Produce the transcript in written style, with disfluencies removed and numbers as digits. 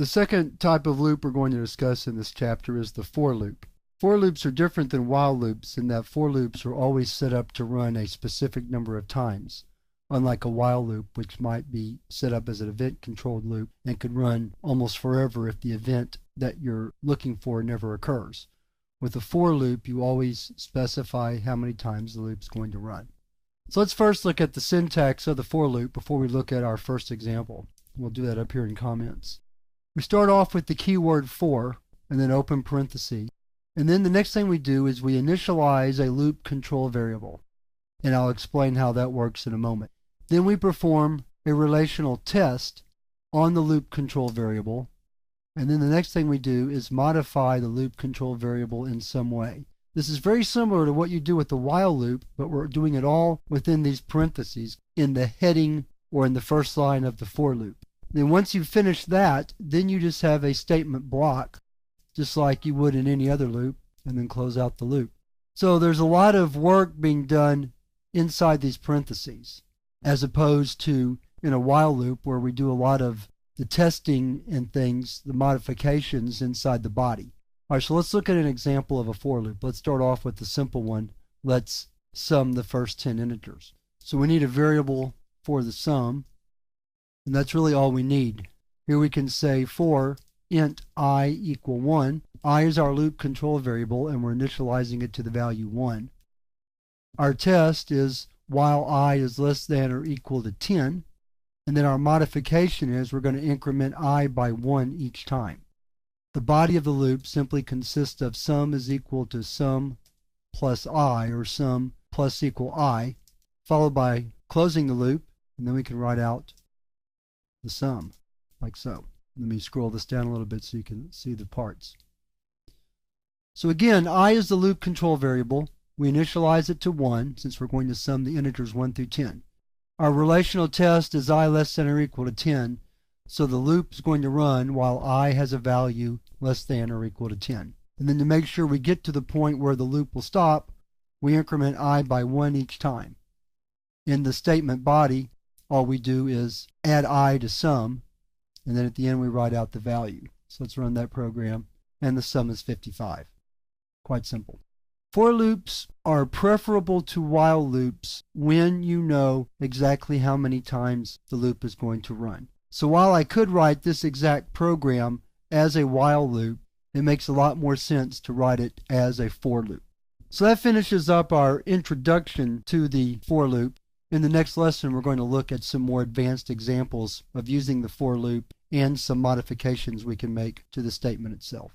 The second type of loop we're going to discuss in this chapter is the for loop. For loops are different than while loops in that for loops are always set up to run a specific number of times, unlike a while loop, which might be set up as an event-controlled loop and could run almost forever if the event that you're looking for never occurs. With a for loop, you always specify how many times the loop is going to run. So let's first look at the syntax of the for loop before we look at our first example. We'll do that up here in comments. We start off with the keyword for, and then open parentheses. And then the next thing we do is we initialize a loop control variable. And I'll explain how that works in a moment. Then we perform a relational test on the loop control variable. And then the next thing we do is modify the loop control variable in some way. This is very similar to what you do with the while loop, but we're doing it all within these parentheses in the heading or in the first line of the for loop. Then once you finish that, then you just have a statement block, just like you would in any other loop, and then close out the loop. So there's a lot of work being done inside these parentheses, as opposed to in a while loop where we do a lot of the testing and things, the modifications inside the body. All right, so let's look at an example of a for loop. Let's start off with the simple one. Let's sum the first 10 integers. So we need a variable for the sum, and that's really all we need. Here we can say for int I equal 1. I is our loop control variable, and we're initializing it to the value 1. Our test is while I is less than or equal to 10, and then our modification is we're going to increment I by 1 each time. The body of the loop simply consists of sum is equal to sum plus I, or sum plus equal I, followed by closing the loop, and then we can write out the sum, like so. Let me scroll this down a little bit so you can see the parts. So again, I is the loop control variable. We initialize it to 1 since we're going to sum the integers 1 through 10. Our relational test is I less than or equal to 10, so the loop is going to run while I has a value less than or equal to 10. And then to make sure we get to the point where the loop will stop, we increment I by 1 each time. In the statement body, all we do is add I to sum, and then at the end we write out the value. So let's run that program, and the sum is 55. Quite simple. For loops are preferable to while loops when you know exactly how many times the loop is going to run. So while I could write this exact program as a while loop, it makes a lot more sense to write it as a for loop. So that finishes up our introduction to the for loop. In the next lesson, we're going to look at some more advanced examples of using the for loop and some modifications we can make to the statement itself.